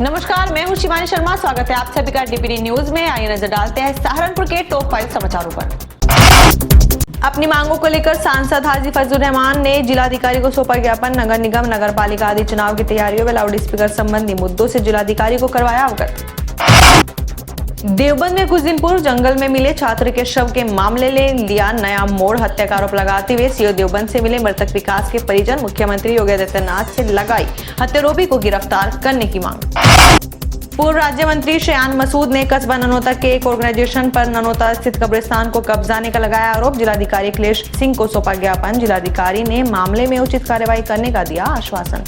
नमस्कार, मैं हूं शिवानी शर्मा। स्वागत है आप सभी का डीपीडी न्यूज में। आइए नजर डालते हैं सहारनपुर के टॉप 5 समाचारों पर। अपनी मांगों को लेकर सांसद हाजी फजलुर रहमान ने जिलाधिकारी को सौंपा ज्ञापन। नगर निगम, नगर पालिका आदि चुनाव की तैयारियों व लाउड स्पीकर संबंधी मुद्दों से जिलाधिकारी को करवाया अवगत। देवबंद में कुछ दिन पूर्व जंगल में मिले छात्र के शव के मामले ले लिया नया मोड़। हत्या का आरोप लगाते हुए सीओ देवबंद से मिले मृतक विकास के परिजन मुख्यमंत्री योगी आदित्यनाथ से लगाई हत्यारोपी को गिरफ्तार करने की मांग। पूर्व राज्य मंत्री शयान मसूद ने कस्बा ननौता के एक ऑर्गेनाइजेशन पर ननौता स्थित कब्रिस्तान को कब्जाने का लगाया आरोप। जिलाधिकारी अखिलेश सिंह को सौंपा ज्ञापन। जिलाधिकारी ने मामले में उचित कार्रवाई करने का दिया आश्वासन।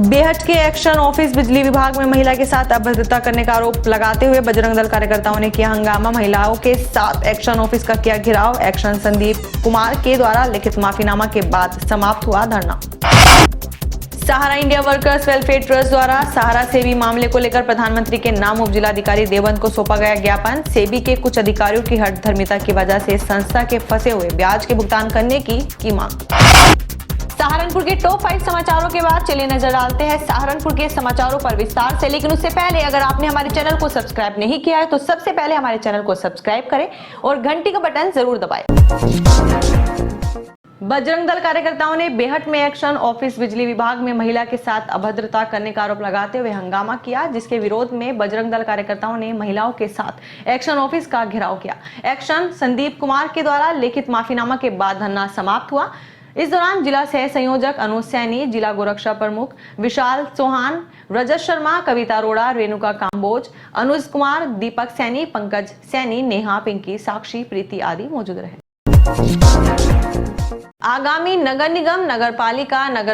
बेहट के एक्शन ऑफिस बिजली विभाग में महिला के साथ अभद्रता करने का आरोप लगाते हुए बजरंग दल कार्यकर्ताओं ने किया हंगामा। महिलाओं के साथ एक्शन ऑफिस का किया घेराव। एक्शन संदीप कुमार के द्वारा लिखित माफीनामा के बाद समाप्त हुआ धरना। सहारा इंडिया वर्कर्स वेलफेयर ट्रस्ट द्वारा सहारा सेबी मामले को लेकर प्रधानमंत्री के नाम उप जिलाधिकारी देवबंद को सौंपा गया ज्ञापन। सेबी के कुछ अधिकारियों की हठधर्मिता की वजह से संस्था के फंसे हुए ब्याज के भुगतान करने की मांग। सहारनपुर के टॉप 5 समाचारों के बाद चलिए नजर डालते हैं सहारनपुर के समाचारों पर विस्तार से। लेकिन उससे पहले अगर आपने हमारे चैनल को सब्सक्राइब नहीं किया है तो सबसे पहले हमारे चैनल को सब्सक्राइब करें और घंटी का बटन जरूर दबाएं। बजरंग दल कार्यकर्ताओं ने बेहट में एक्शन ऑफिस बिजली विभाग में महिला के साथ अभद्रता करने का आरोप लगाते हुए हंगामा किया, जिसके विरोध में बजरंग दल कार्यकर्ताओं ने महिलाओं के साथ एक्शन ऑफिस का घेराव किया। एक्शन संदीप कुमार के द्वारा लिखित माफीनामा के बाद धरना समाप्त हुआ। इस दौरान जिला सह संयोजक अनुज सैनी, जिला गोरक्षा प्रमुख विशाल चौहान, रजत शर्मा, कविता अरोड़ा, रेणुका काम्बोज, अनुज कुमार, दीपक सैनी, पंकज सैनी, नेहा, पिंकी, साक्षी, प्रीति आदि मौजूद रहे। आगामी नगर निगम, नगर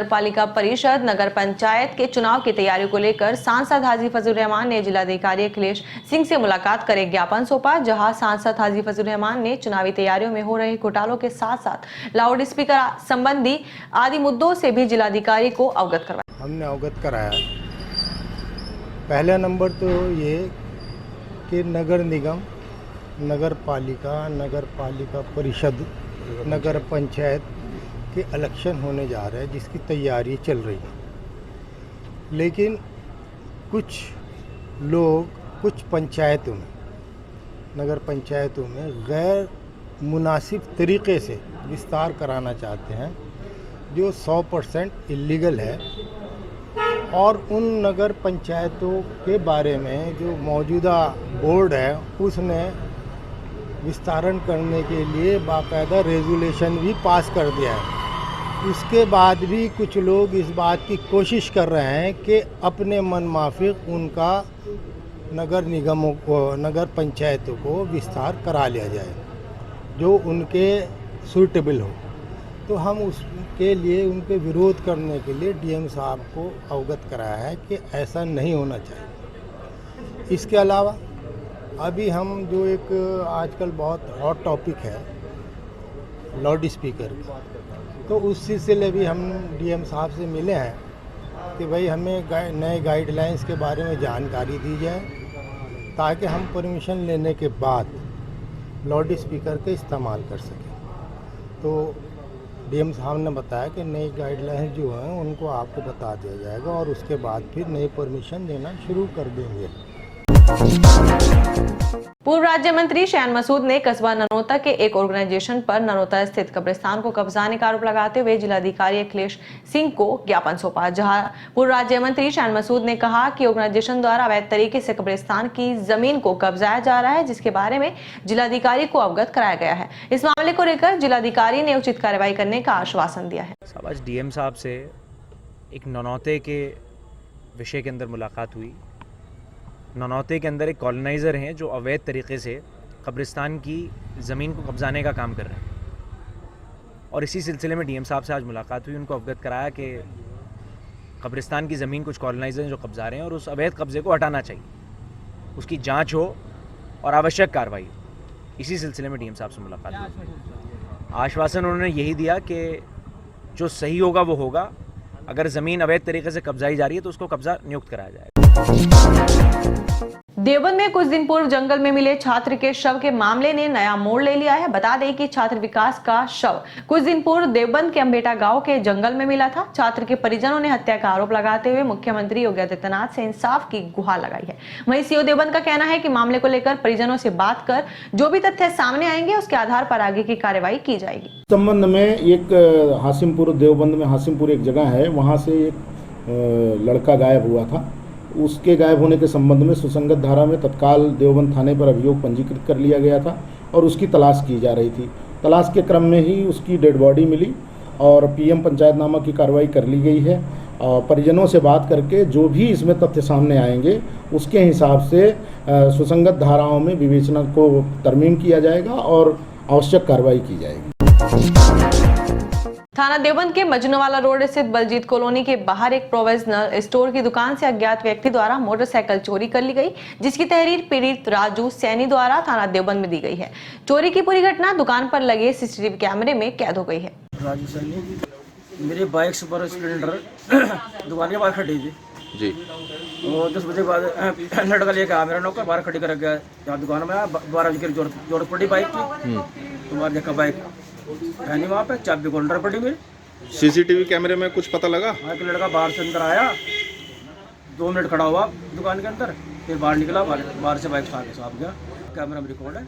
पालिका परिषद, नगर पंचायत के चुनाव की तैयारियों को लेकर सांसद हाजी फजलुर रहमान ने जिलाधिकारी अखिलेश सिंह से मुलाकात कर एक ज्ञापन सौंपा। जहां सांसद हाजी फजलुर रहमान ने चुनावी तैयारियों में हो रहे घोटालों के साथ साथ लाउड स्पीकर संबंधी आदि मुद्दों से भी जिलाधिकारी को अवगत करवाया। हमने अवगत कराया। पहला नंबर तो ये कि नगर निगम, नगर पालिका परिषद, नगर पंचायत के इलेक्शन होने जा रहे हैं, जिसकी तैयारी चल रही है। लेकिन कुछ लोग कुछ पंचायतों में, नगर पंचायतों में गैर मुनासिब तरीके से विस्तार कराना चाहते हैं, जो 100% इल्लीगल है। और उन नगर पंचायतों के बारे में जो मौजूदा बोर्ड है उसने विस्तारण करने के लिए बाकायदा रेजुलेशन भी पास कर दिया है। उसके बाद भी कुछ लोग इस बात की कोशिश कर रहे हैं कि अपने मन माफिक उनका नगर निगमों को, नगर पंचायतों को विस्तार करा लिया जाए जो उनके सूटेबल हो। तो हम उसके लिए, उनके विरोध करने के लिए डीएम साहब को अवगत कराया है कि ऐसा नहीं होना चाहिए। इसके अलावा अभी हम जो एक आजकल बहुत हॉट टॉपिक है लाउड स्पीकर, तो उस सिलसिले भी हम डीएम साहब से मिले हैं कि भाई हमें नए गाइडलाइंस के बारे में जानकारी दी जाए ताकि हम परमिशन लेने के बाद लाउड स्पीकर का इस्तेमाल कर सकें। तो डीएम साहब ने बताया कि नई गाइडलाइंस जो हैं उनको आपको बता दिया जाएगा और उसके बाद फिर नई परमिशन देना शुरू कर देंगे। पूर्व राज्य मंत्री शयान मसूद ने कस्बा ननौता के एक ऑर्गेनाइजेशन पर ननौता स्थित कब्रिस्तान को कब्जाने का आरोप लगाते हुए जिलाधिकारी अखिलेश सिंह को ज्ञापन सौंपा। जहां पूर्व राज्य मंत्री शयान मसूद ने कहा कि ऑर्गेनाइजेशन द्वारा अवैध तरीके से कब्रिस्तान की जमीन को कब्जाया जा रहा है, जिसके बारे में जिलाधिकारी को अवगत कराया गया है। इस मामले को लेकर जिलाधिकारी ने उचित कार्रवाई करने का आश्वासन दिया है। आज डीएम साहब से एक ननौते के विषय के अंदर मुलाकात हुई। ननौते के अंदर एक कॉलोनाइज़र हैं जो अवैध तरीके से कब्रिस्तान की ज़मीन को कब्जाने का काम कर रहे हैं और इसी सिलसिले में डीएम साहब से आज मुलाकात हुई। उनको अवगत कराया कि कब्रिस्तान की ज़मीन कुछ कॉलोनाइज़र हैं जो कब्जा रहे हैं और उस अवैध कब्जे को हटाना चाहिए, उसकी जांच हो और आवश्यक कार्रवाई हो। इसी सिलसिले में डीएम साहब से मुलाकात हुई। आश्वासन उन्होंने यही दिया कि जो सही होगा वो होगा। अगर ज़मीन अवैध तरीके से कब्जाई जा रही है तो उसको कब्जा नियुक्त कराया जाएगा। देवबंद में कुछ दिन पूर्व जंगल में मिले छात्र के शव के मामले ने नया मोड़ ले लिया है। बता दें कि छात्र विकास का शव कुछ दिन पूर्व देवबंद के अंबेटा गांव के जंगल में मिला था। छात्र के परिजनों ने हत्या का आरोप लगाते हुए मुख्यमंत्री योगी आदित्यनाथ से इंसाफ की गुहार लगाई है। वहीं सीओ देवबंद का कहना है कि मामले को लेकर परिजनों से बात कर जो भी तथ्य सामने आएंगे उसके आधार पर आगे की कार्रवाई की जाएगी। संबंध में एक हासिमपुर, देवबंद में हासिमपुर एक जगह है, वहाँ से एक लड़का गायब हुआ था। उसके गायब होने के संबंध में सुसंगत धारा में तत्काल देवबंद थाने पर अभियोग पंजीकृत कर लिया गया था और उसकी तलाश की जा रही थी। तलाश के क्रम में ही उसकी डेड बॉडी मिली और पीएम पंचायतनामा की कार्रवाई कर ली गई है। और परिजनों से बात करके जो भी इसमें तथ्य सामने आएंगे उसके हिसाब से सुसंगत धाराओं में विवेचना को तरमीम किया जाएगा और आवश्यक कार्रवाई की जाएगी। थाना देवबंद के मजनूवाला रोड स्थित बलजीत कॉलोनी के बाहर एक प्रोविजनल स्टोर की दुकान से अज्ञात व्यक्ति द्वारा मोटरसाइकिल चोरी कर ली गई, जिसकी तहरीर पीड़ित राजू सैनी द्वारा थाना देवबंद में दी गई है। चोरी की पूरी घटना दुकान पर लगे सीसीटीवी कैमरे में कैद हो गई है। राजू सैनी मेरी बाइक सुपर स्प्लेंडर दुकान के बाहर खड़ी थी जी। वो 10 बजे के बाद लड़का लेके आया, मेरा नौकर बाहर खड़ी कर गया। यहाँ दुकान में आया, 12 बजे की जोड़ पड़ी बाइक की। तुम्हारे देखा बाइक है नहीं वहाँ पे, चाबी को अंदर पड़ी मेरी। सीसीटीवी कैमरे में कुछ पता लगा? हाँ, एक लड़का बाहर से अंदर आया, 2 मिनट खड़ा हुआ दुकान के अंदर, फिर बाहर निकला, बाहर से बाइक उठा के साफ गया। कैमरा में रिकॉर्ड है।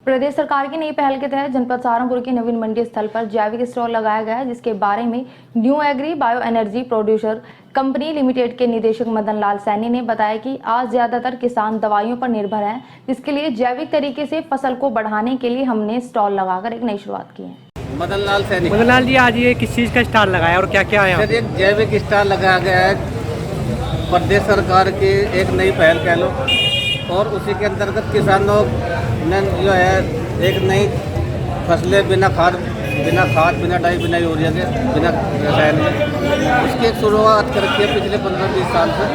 प्रदेश सरकार की नई पहल के तहत जनपद सहारनपुर के नवीन मंडी स्थल पर जैविक स्टॉल लगाया गया है, जिसके बारे में new agri bio energy producer company limited के निदेशक मदन लाल सैनी ने बताया कि आज ज्यादातर किसान दवाइयों पर निर्भर हैं, जिसके लिए जैविक तरीके से फसल को बढ़ाने के लिए हमने स्टॉल लगाकर एक नई शुरुआत की है। मदन लाल सैनी। मदन लाल जी, आज ये किस चीज़ का स्टॉल लगाया और क्या क्या है? सर, एक जैविक स्टॉल लगाया गया है प्रदेश सरकार की एक नई पहल कह लो, और उसी के अंतर्गत किसानों ने जो है एक नई फसलें बिना खाद, बिना डाई, बिना यूरिया के, बिना रसायन के, उसकी एक शुरुआत कर रखी है पिछले 15-20 साल से,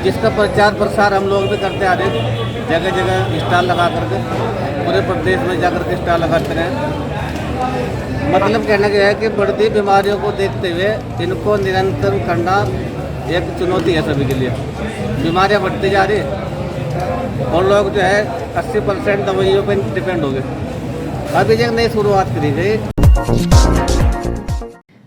जिसका प्रचार प्रसार हम लोग भी करते आ रहे हैं। जगह जगह स्टॉल लगा करके पूरे प्रदेश में जाकर के स्टॉल लगाते रहे। मतलब कहना क्या है कि बढ़ती बीमारियों को देखते हुए इनको नियंत्रण करना एक चुनौती है सभी के लिए। बीमारियाँ बढ़ती जा रही है और लोग जो है 80% दवाइयों पर डिपेंड हो गए। अभी एक नई शुरुआत करी गई।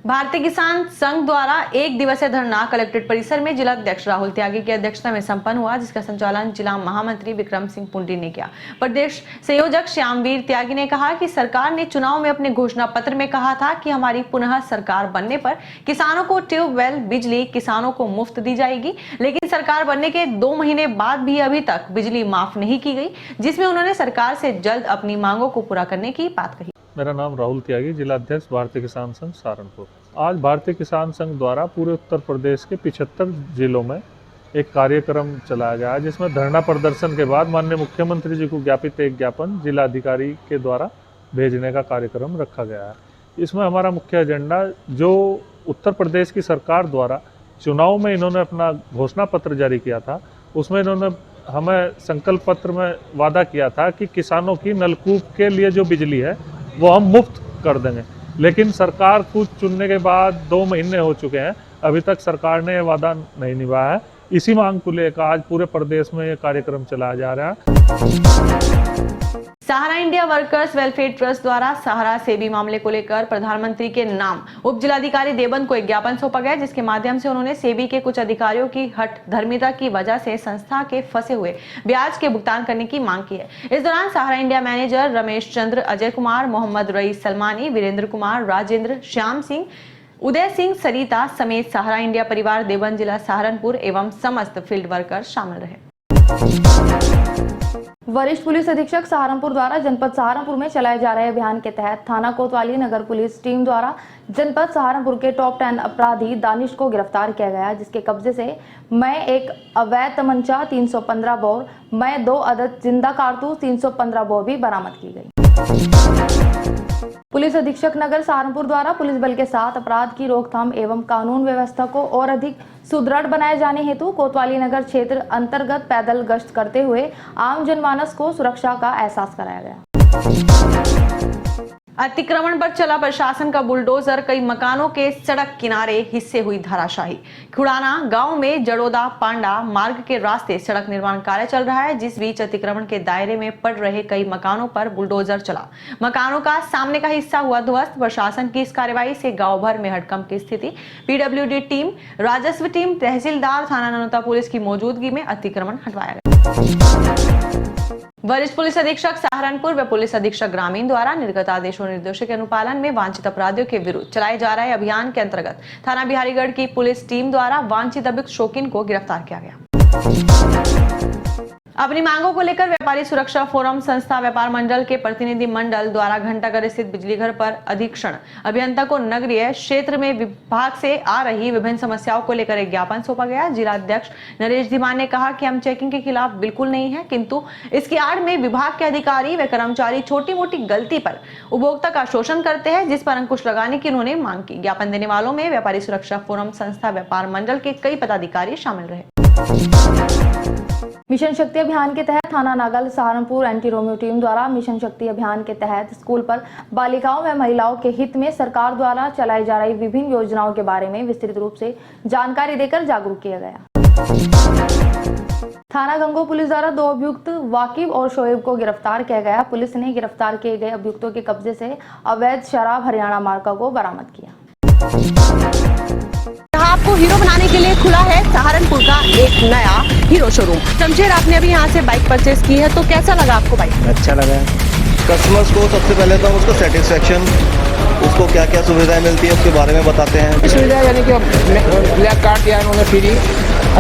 भारतीय किसान संघ द्वारा एक दिवसीय धरना कलेक्ट्रेट परिसर में जिला अध्यक्ष राहुल त्यागी की अध्यक्षता में संपन्न हुआ, जिसका संचालन जिला महामंत्री विक्रम सिंह पुंडी ने किया। प्रदेश संयोजक श्यामवीर त्यागी ने कहा कि सरकार ने चुनाव में अपने घोषणा पत्र में कहा था कि हमारी पुनः सरकार बनने पर किसानों को ट्यूबवेल बिजली किसानों को मुफ्त दी जाएगी, लेकिन सरकार बनने के 2 महीने बाद भी अभी तक बिजली माफ नहीं की गई, जिसमें उन्होंने सरकार से जल्द अपनी मांगों को पूरा करने की बात कही। मेरा नाम राहुल त्यागी, जिला अध्यक्ष भारतीय किसान संघ सहारनपुर। आज भारतीय किसान संघ द्वारा पूरे उत्तर प्रदेश के 75 जिलों में एक कार्यक्रम चलाया गया, जिसमें धरना प्रदर्शन के बाद माननीय मुख्यमंत्री जी को ज्ञापित एक ज्ञापन जिला अधिकारी के द्वारा भेजने का कार्यक्रम रखा गया है। इसमें हमारा मुख्य एजेंडा, जो उत्तर प्रदेश की सरकार द्वारा चुनाव में इन्होंने अपना घोषणा पत्र जारी किया था, उसमें इन्होंने हमें संकल्प पत्र में वादा किया था कि किसानों की नलकूप के लिए जो बिजली है वो हम मुफ्त कर देंगे, लेकिन सरकार को चुनने के बाद 2 महीने हो चुके हैं, अभी तक सरकार ने ये वादा नहीं निभाया है। इसी मांग को लेकर आज पूरे प्रदेश में ये कार्यक्रम चलाया जा रहा है। सहारा इंडिया वर्कर्स वेलफेयर ट्रस्ट द्वारा सहारा सेबी मामले को लेकर प्रधानमंत्री के नाम उप जिलाधिकारी देवबंद को एक ज्ञापन सौंपा गया, जिसके माध्यम से उन्होंने सेबी के कुछ अधिकारियों की हठ धर्मिता की वजह से संस्था के फंसे हुए ब्याज के भुगतान करने की मांग की है। इस दौरान सहारा India manager Ramesh Chandra, Ajay Kumar, Mohammad rice Salmani, Virendra Kumar, Rajendra, Shyam Singh, Uday Singh, सरिता समेत सहारा इंडिया परिवार देवबंद जिला सहारनपुर एवं समस्त फील्ड वर्कर शामिल रहे। वरिष्ठ पुलिस अधीक्षक सहारनपुर द्वारा जनपद सहारनपुर में चलाए जा रहे अभियान के तहत थाना कोतवाली नगर पुलिस टीम द्वारा जनपद सहारनपुर के टॉप 10 अपराधी दानिश को गिरफ्तार किया गया, जिसके कब्जे से मैं एक अवैध तमंचा 315 बोर, मैं 2 अदद जिंदा कारतूस 315 बोर भी बरामद की गई। पुलिस अधीक्षक नगर सहारनपुर द्वारा पुलिस बल के साथ अपराध की रोकथाम एवं कानून व्यवस्था को और अधिक सुदृढ़ बनाए जाने हेतु कोतवाली नगर क्षेत्र अंतर्गत पैदल गश्त करते हुए आम जनमानस को सुरक्षा का एहसास कराया गया। अतिक्रमण पर चला प्रशासन का बुलडोजर, कई मकानों के सड़क किनारे हिस्से हुई धराशायी। खुड़ाना गांव में जड़ोदा पांडा मार्ग के रास्ते सड़क निर्माण कार्य चल रहा है, जिस बीच अतिक्रमण के दायरे में पड़ रहे कई मकानों पर बुलडोजर चला। मकानों का सामने का हिस्सा हुआ ध्वस्त। प्रशासन की इस कार्रवाई से गांव भर में हड़कंप की स्थिति। पीडब्ल्यूडी टीम, राजस्व टीम, तहसीलदार, थाना ननौता पुलिस की मौजूदगी में अतिक्रमण हटवाया गया। वरिष्ठ पुलिस अधीक्षक सहारनपुर व पुलिस अधीक्षक ग्रामीण द्वारा निर्गत आदेशों निर्देशों के अनुपालन में वांछित अपराधियों के विरुद्ध चलाए जा रहे अभियान के अंतर्गत थाना बिहारीगढ़ की पुलिस टीम द्वारा वांछित अभियुक्त शौकीन को गिरफ्तार किया गया। अपनी मांगों को लेकर व्यापारी सुरक्षा फोरम संस्था व्यापार मंडल के प्रतिनिधि मंडल द्वारा घंटाघर स्थित बिजली घर पर अधीक्षण अभियंता को नगरीय क्षेत्र में विभाग से आ रही विभिन्न समस्याओं को लेकर एक ज्ञापन सौंपा गया। जिला अध्यक्ष नरेश धीमान ने कहा कि हम चेकिंग के खिलाफ बिल्कुल नहीं है, किंतु इसकी आड़ में विभाग के अधिकारी व कर्मचारी छोटी मोटी गलती पर उपभोक्ता का शोषण करते हैं, जिस पर अंकुश लगाने की उन्होंने मांग की। ज्ञापन देने वालों में व्यापारी सुरक्षा फोरम संस्था व्यापार मंडल के कई पदाधिकारी शामिल रहे। मिशन शक्ति अभियान के तहत थाना Nagal Saharanpur anti Romeo team द्वारा मिशन शक्ति अभियान के तहत स्कूल पर बालिकाओं व महिलाओं के हित में सरकार द्वारा चलाई जा रही विभिन्न योजनाओं के बारे में विस्तृत रूप से जानकारी देकर जागरूक किया गया। थाना गंगो पुलिस द्वारा 2 अभियुक्त वाकिब और शोएब को गिरफ्तार किया गया। पुलिस ने गिरफ्तार किए गए अभियुक्तों के कब्जे से अवैध शराब हरियाणा मार्का को बरामद किया। आपको हीरो बनाने के लिए खुला है सहारनपुर का एक नया हीरो शोरूम। शमशेर, आपने अभी यहाँ से बाइक परचेज की है, तो कैसा लगा आपको बाइक? अच्छा लगा। कस्टमर्स को सबसे पहले तो हम उसको सेटिस्फेक्शन, उसको क्या क्या सुविधाएं मिलती है उसके बारे में बताते हैं। सुविधा यानी कि ब्लैक कार्ड दिया उन्होंने फ्री,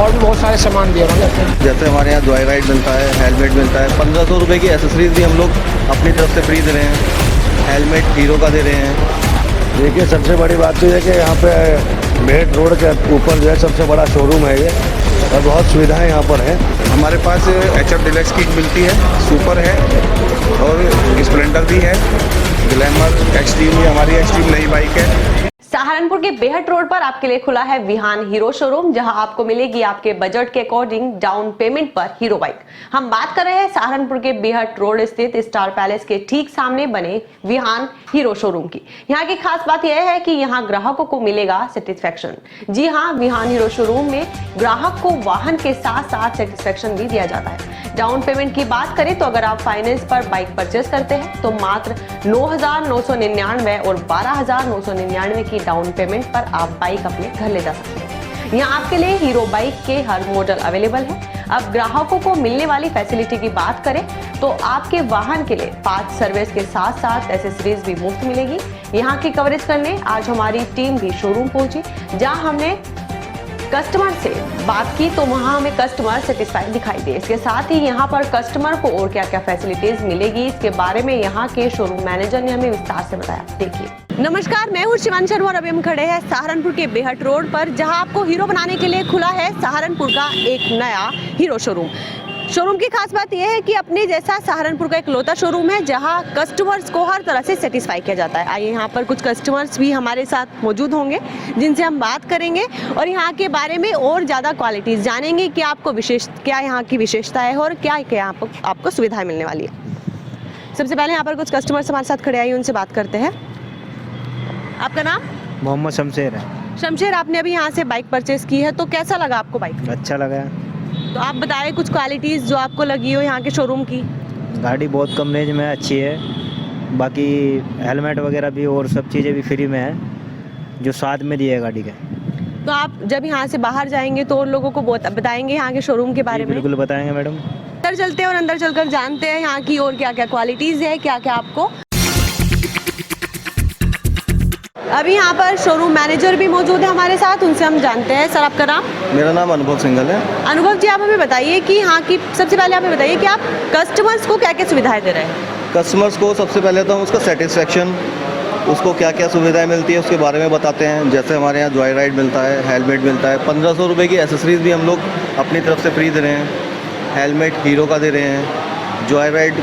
और भी बहुत सारे सामान दिए उन्होंने। जैसे हमारे यहाँ जॉय राइड मिलता है, हेलमेट मिलता है, 1500 रुपये की एसेसरीज भी हम लोग अपनी तरफ से फ्री दे रहे हैं। हेलमेट हीरो का दे रहे हैं। देखिए, सबसे बड़ी बात तो ये है कि यहाँ पे मेट रोड के ऊपर जो है सबसे बड़ा शोरूम है ये, और बहुत सुविधाएं यहाँ पर हैं। हमारे पास HF डिलक्स किट मिलती है, सुपर है और स्प्लेंडर भी है, ग्लैमर, एक्सट्रीम भी हमारी एक्सट्रीम नई बाइक है। सहारनपुर के बेहट रोड पर आपके लिए खुला है विहान हीरो शोरूम, जहां आपको मिलेगी आपके बजट के अकॉर्डिंग डाउन पेमेंट पर हीरो बाइक। हम बात कर रहे हैं सहारनपुर के बेहट रोड स्थित स्टार पैलेस के ठीक सामने बने विहान हीरो शोरूम की। यहाँ की खास बात यह है कि यहाँ ग्राहकों को मिलेगा सेटिस्फेक्शन। जी हाँ, विहान हीरो शोरूम में ग्राहक को वाहन के साथ साथ सेटिस्फेक्शन भी दिया जाता है। डाउन पेमेंट की बात करें तो अगर आप फाइनेंस पर बाइक परचेस करते हैं तो मात्र 9,999 और 12,999 की डाउन पेमेंट पर आप बाइक अपने घर ले जा सकते हैं। यहाँ आपके लिए हीरो बाइक के हर मॉडल अवेलेबल है। अब ग्राहकों को मिलने वाली फैसिलिटी की बात करें तो आपके वाहन के लिए 5 सर्विस के साथ साथ एसेसरीज भी मुफ्त मिलेगी। यहाँ की कवरेज करने आज हमारी टीम भी शोरूम पहुंची, जहां हमने कस्टमर से बात की तो वहां हमें कस्टमर सेटिस्फाइड दिखाई दे। इसके साथ ही यहाँ पर कस्टमर को और क्या क्या फैसिलिटीज मिलेगी, इसके बारे में यहाँ के शोरूम मैनेजर ने हमें विस्तार से बताया। देखिए। नमस्कार, मैं हूँ शिवानी शर्मा और अभी हम खड़े हैं सहारनपुर के बेहट रोड पर, जहाँ आपको हीरो बनाने के लिए खुला है सहारनपुर का एक नया हीरो शोरूम। शोरूम की खास बात यह है कि अपने जैसा सहारनपुर का एक लौता शोरूम है जहां कस्टमर्स को हर तरह से सेटिस्फाई किया जाता है। आइए यहाँ पर कुछ कस्टमर्स भी हमारे साथ मौजूद होंगे जिनसे हम बात करेंगे और यहाँ के बारे में और ज़्यादा क्वालिटीज़ जानेंगे कि आपको क्या यहाँ की विशेषता है और क्या यहाँ पर आपको सुविधाएँ मिलने वाली है। सबसे पहले यहाँ पर कुछ कस्टमर्स हमारे साथ खड़े आइए, उनसे बात करते हैं। आपका नाम? मोहम्मद शमशेर है। शमशेर, आपने अभी यहाँ से बाइक परचेज की है, तो कैसा लगा आपको बाइक? अच्छा लगा। तो आप बताएं कुछ क्वालिटीज़ जो आपको लगी हो यहाँ के शोरूम की। गाड़ी बहुत कम रेंज में अच्छी है, बाकी हेलमेट वगैरह भी और सब चीज़ें भी फ्री में है जो साथ में दिए है गाड़ी के। तो आप जब यहाँ से बाहर जाएंगे तो और लोगों को बताएंगे यहाँ के शोरूम के बारे में? बिल्कुल बताएंगे मैडम। अंदर चलते हैं और अंदर चलकर जानते हैं यहाँ की और क्या क्या क्वालिटीज़ है, क्या क्या आपको। अभी यहाँ पर शोरूम मैनेजर भी मौजूद है हमारे साथ, उनसे हम जानते हैं। सर, आपका नाम? मेरा नाम अनुभव सिंघल है। अनुभव जी, आप हमें बताइए कि यहाँ की सबसे पहले आप हमें बताइए कि आप कस्टमर्स को क्या क्या सुविधाएं दे रहे हैं? कस्टमर्स को सबसे पहले तो हम उसका सेटिस्फेक्शन, उसको क्या क्या सुविधाएं मिलती है उसके बारे में बताते हैं। जैसे हमारे यहाँ जॉय राइड मिलता है, हेलमेट मिलता है, 1500 रुपये की एसेसरीज भी हम लोग अपनी तरफ से फ्री दे रहे हैं। हेलमेट हीरो का दे रहे हैं, जॉय राइड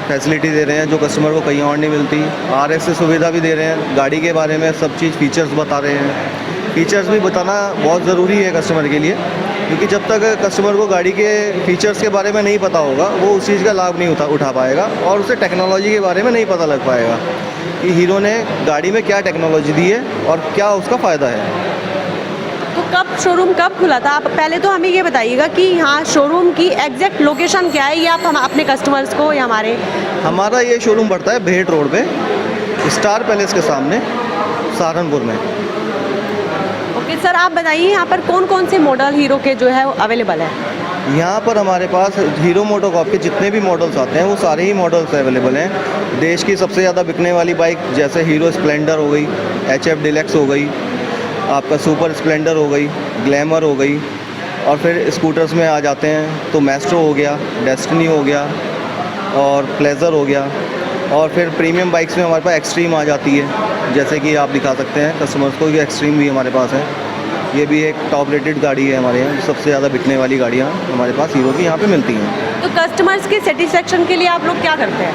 फैसिलिटी दे रहे हैं जो कस्टमर को कहीं और नहीं मिलती। RS सुविधा भी दे रहे हैं, गाड़ी के बारे में सब चीज़ फीचर्स बता रहे हैं। फीचर्स भी बताना बहुत ज़रूरी है कस्टमर के लिए, क्योंकि जब तक कस्टमर को गाड़ी के फीचर्स के बारे में नहीं पता होगा वो उस चीज़ का लाभ नहीं उठा पाएगा और उसे टेक्नोलॉजी के बारे में नहीं पता लग पाएगा कि हीरो ने गाड़ी में क्या टेक्नोलॉजी दी है और क्या उसका फ़ायदा है। तो कब शोरूम कब खुला था? आप पहले तो हमें ये बताइएगा कि यहाँ शोरूम की एग्जैक्ट लोकेशन क्या है, ये आप हम अपने कस्टमर्स को या हमारा ये शोरूम पड़ता है भेट रोड पे, स्टार पैलेस के सामने, सहारनपुर में। ओके सर, आप बताइए यहाँ पर कौन कौन से मॉडल हीरो के जो है अवेलेबल है? यहाँ पर हमारे पास हीरो मोटोकॉर्प के जितने भी मॉडल्स आते हैं वो सारे ही मॉडल्स अवेलेबल हैं। देश की सबसे ज़्यादा बिकने वाली बाइक जैसे हीरो स्प्लेंडर हो गई, HF डिलक्स हो गई, आपका सुपर स्प्लेंडर हो गई, ग्लैमर हो गई, और फिर स्कूटर्स में आ जाते हैं तो मैस्ट्रो हो गया, डेस्टिनी हो गया और प्लेजर हो गया, और फिर प्रीमियम बाइक्स में हमारे पास एक्सट्रीम आ जाती है, जैसे कि आप दिखा सकते हैं कस्टमर्स को, ये एक्सट्रीम भी हमारे पास है। ये भी एक टॉप रेटेड गाड़ी है हमारे यहाँ, सबसे ज़्यादा बिकने वाली गाड़ियाँ हमारे पास हीरो की यहाँ पे मिलती हैं। तो कस्टमर्स के सेटिस्फेक्शन के लिए आप लोग क्या करते हैं?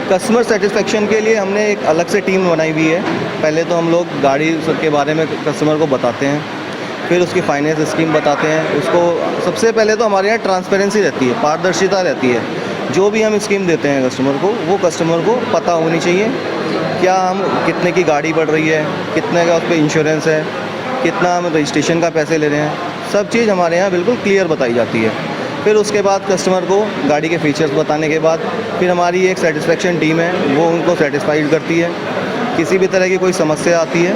कस्टमर सेटिस्फेक्शन के लिए हमने एक अलग से टीम बनाई हुई है। पहले तो हम लोग गाड़ी के बारे में कस्टमर को बताते हैं, फिर उसकी फाइनेंस स्कीम बताते हैं उसको। सबसे पहले तो हमारे यहाँ ट्रांसपेरेंसी रहती है, पारदर्शिता रहती है। जो भी हम स्कीम देते हैं कस्टमर को, वो कस्टमर को पता होनी चाहिए क्या हम कितने की गाड़ी पड़ रही है, कितने का उस पर इंश्योरेंस है, कितना हम रजिस्ट्रेशन का पैसे ले रहे हैं, सब चीज़ हमारे यहाँ बिल्कुल क्लियर बताई जाती है। फिर उसके बाद कस्टमर को गाड़ी के फीचर्स बताने के बाद फिर हमारी एक सेटिस्फेक्शन टीम है, वो उनको सेटिस्फाइड करती है। किसी भी तरह की कोई समस्या आती है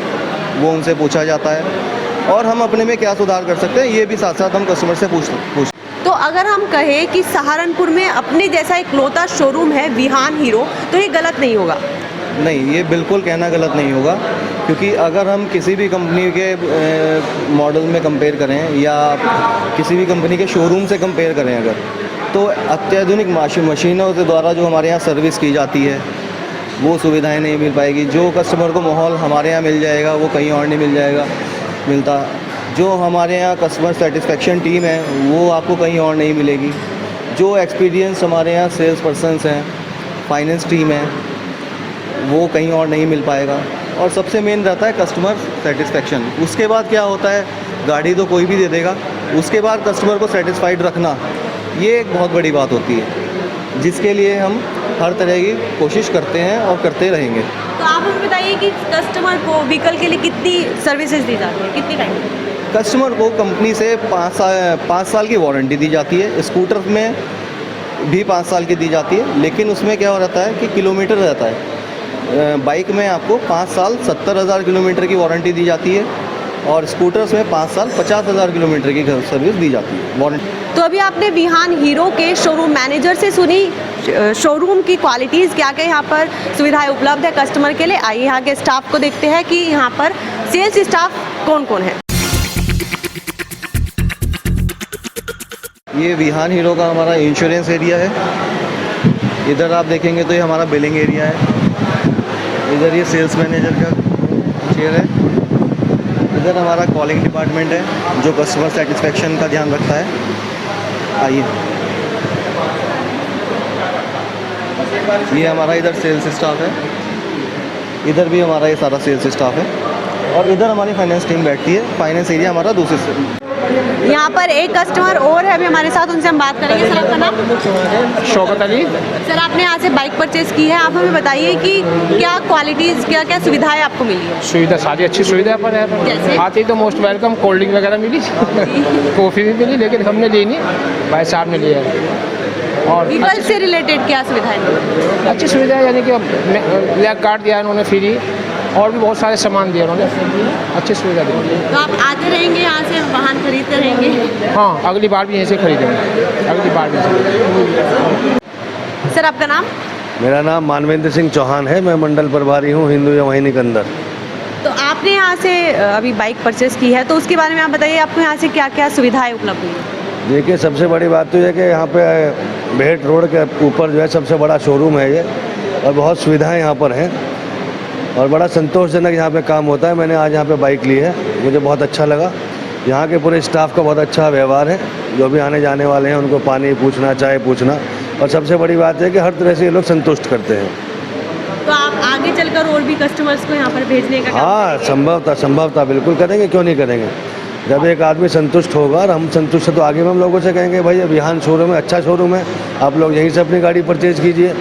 वो उनसे पूछा जाता है और हम अपने में क्या सुधार कर सकते हैं ये भी साथ साथ हम कस्टमर से पूछ। तो अगर हम कहें कि सहारनपुर में अपने जैसा एक इकलौता शोरूम है विहान हीरो, तो ये गलत नहीं होगा? नहीं, ये बिल्कुल कहना गलत नहीं होगा, क्योंकि अगर हम किसी भी कंपनी के मॉडल में कंपेयर करें या किसी भी कंपनी के शोरूम से कंपेयर करें अगर, तो अत्याधुनिक मशीनों के द्वारा जो हमारे यहाँ सर्विस की जाती है वो सुविधाएं नहीं मिल पाएगी। जो कस्टमर को माहौल हमारे यहाँ मिल जाएगा वो कहीं और नहीं मिलता। जो हमारे यहाँ कस्टमर सेटिस्फेक्शन टीम है वो आपको कहीं और नहीं मिलेगी। जो एक्सपीरियंस हमारे यहाँ सेल्स पर्सनस हैं, फाइनेंस टीम है, वो कहीं और नहीं मिल पाएगा। और सबसे मेन रहता है कस्टमर सेटिस्फेक्शन। उसके बाद क्या होता है, गाड़ी तो कोई भी दे देगा, उसके बाद कस्टमर को सेटिस्फाइड रखना ये एक बहुत बड़ी बात होती है, जिसके लिए हम हर तरह की कोशिश करते हैं और करते रहेंगे। तो आप हमें बताइए कि कस्टमर को व्हीकल के लिए कितनी सर्विसेज दी जाती है, कितनी टाइम? कस्टमर को कंपनी से 5 साल की वारंटी दी जाती है। स्कूटर में भी 5 साल की दी जाती है, लेकिन उसमें क्या हो रहता है कि किलोमीटर रहता है। बाइक में आपको 5 साल 70,000 किलोमीटर की वारंटी दी जाती है और स्कूटर्स में 5 साल 50,000 किलोमीटर की सर्विस दी जाती है वारंटी। तो अभी आपने विहान हीरो के शोरूम मैनेजर से सुनी शोरूम की क्वालिटीज़, क्या क्या यहाँ पर सुविधाएं उपलब्ध है कस्टमर के लिए। आइए यहाँ के स्टाफ को देखते हैं कि यहाँ पर सेल्स स्टाफ कौन कौन है। ये विहान हीरो का हमारा इंश्योरेंस एरिया है। इधर आप देखेंगे तो ये हमारा बिलिंग एरिया है। इधर ये सेल्स मैनेजर का चेयर है। इधर हमारा कॉलिंग डिपार्टमेंट है जो कस्टमर सेटिस्फेक्शन का ध्यान रखता है। आइए, ये हमारा इधर सेल्स स्टाफ है। इधर भी हमारा ये सारा सेल्स स्टाफ है और इधर हमारी फाइनेंस टीम बैठती है। फाइनेंस एरिया हमारा दूसरे से। यहाँ पर एक कस्टमर और है अभी हमारे साथ, उनसे हम बात करेंगे। सर आपका नाम? शौकत अली। सर आपने यहाँ से बाइक परचेज की है, आप हमें बताइए कि क्या क्वालिटीज़, क्या क्या सुविधाएं आपको मिली है? सुविधा सारी अच्छी सुविधा पर है। आती तो मोस्ट वेलकम, कोल्ड ड्रिंक वगैरह मिली, कॉफ़ी भी मिली, लेकिन हमने ली नहीं, भाई साहब ने लिया है। और व्हीकल से रिलेटेड क्या सुविधाएं? अच्छी सुविधा है, यानी कि ब्लैक कार्ड दिया उन्होंने फ्री, और भी बहुत सारे सामान दिए उन्होंने, अच्छी सुविधा दी। तो आप आते रहेंगे यहाँ से, वाहन खरीदते रहेंगे? हाँ, अगली बार भी यहीं से खरीदेंगे, अगली बार भी। सर आपका नाम? मेरा नाम मानवेंद्र सिंह चौहान है, मैं मंडल प्रभारी हूँ हिंदू वाहिनी के अंदर। तो आपने यहाँ से अभी बाइक परचेज की है, तो उसके बारे में आप बताइए, आपको यहाँ से क्या क्या सुविधाएं उपलब्ध हुई? देखिए, सबसे बड़ी बात तो यह है कि यहाँ पे भेट रोड के ऊपर जो है सबसे बड़ा शोरूम है ये, और बहुत सुविधाएं यहाँ पर हैं और बड़ा संतोषजनक यहाँ पे काम होता है। मैंने आज यहाँ पे बाइक ली है, मुझे बहुत अच्छा लगा। यहाँ के पूरे स्टाफ का बहुत अच्छा व्यवहार है, जो भी आने जाने वाले हैं उनको पानी पूछना, चाय पूछना, और सबसे बड़ी बात है कि हर तरह से ये लोग संतुष्ट करते हैं। तो आप आगे चलकर और भी कस्टमर्स को यहाँ पर भेजने का? हाँ, संभवतः बिल्कुल करेंगे, क्यों नहीं करेंगे। जब एक आदमी संतुष्ट होगा और हम संतुष्ट हैं तो आगे में हम लोगों से कहेंगे भाई अभियान शोरूम है, अच्छा शोरूम है, आप लोग यहीं से अपनी गाड़ी परचेज़ कीजिए।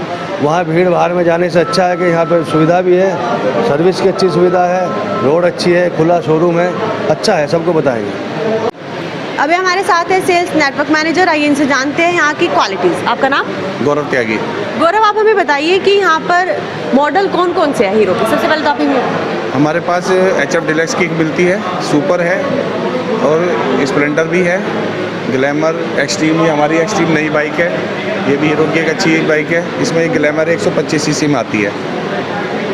वहाँ भीड़ भाड़ में जाने से अच्छा है कि यहाँ पे सुविधा भी है, सर्विस की अच्छी सुविधा है, रोड अच्छी है, खुला शोरूम है, अच्छा है, सबको बताएंगे। अभी हमारे साथ है सेल्स नेटवर्क मैनेजर, आइए इनसे जानते हैं यहाँ की क्वालिटीज़। आपका नाम? गौरव त्यागी। गौरव, आप हमें बताइए कि यहाँ पर मॉडल कौन कौन से है हीरो के? सबसे पहले तो आप ही हमारे पास HF डिलक्स की मिलती है, सुपर है और स्प्लेंडर भी है, ग्लैमर, एक्सट्रीम, ये हमारी एक्सट्रीम नई बाइक है, ये भी हीरो की एक अच्छी बाइक है। इसमें ग्लैमर 125 सीसी में आती है।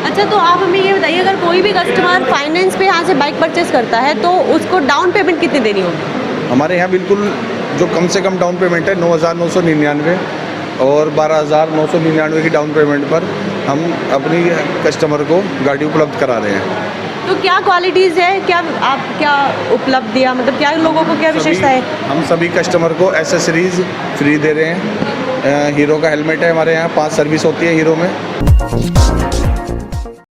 अच्छा, तो आप हमें ये बताइए अगर कोई भी कस्टमर फाइनेंस पे यहाँ से बाइक परचेस करता है तो उसको डाउन पेमेंट कितनी देनी होगी? हमारे यहाँ बिल्कुल जो कम से कम डाउन पेमेंट है 9,999 और 12,999 की डाउन पेमेंट पर हम अपनी कस्टमर को गाड़ी उपलब्ध करा रहे हैं। तो क्या क्वालिटीज़ है, क्या उपलब्धियाँ, मतलब क्या लोगों को क्या विशेषता है? हम सभी कस्टमर को एसेसरीज फ्री दे रहे हैं। हीरो का हेलमेट है हमारे यहाँ, 5 सर्विस होती है हीरो में।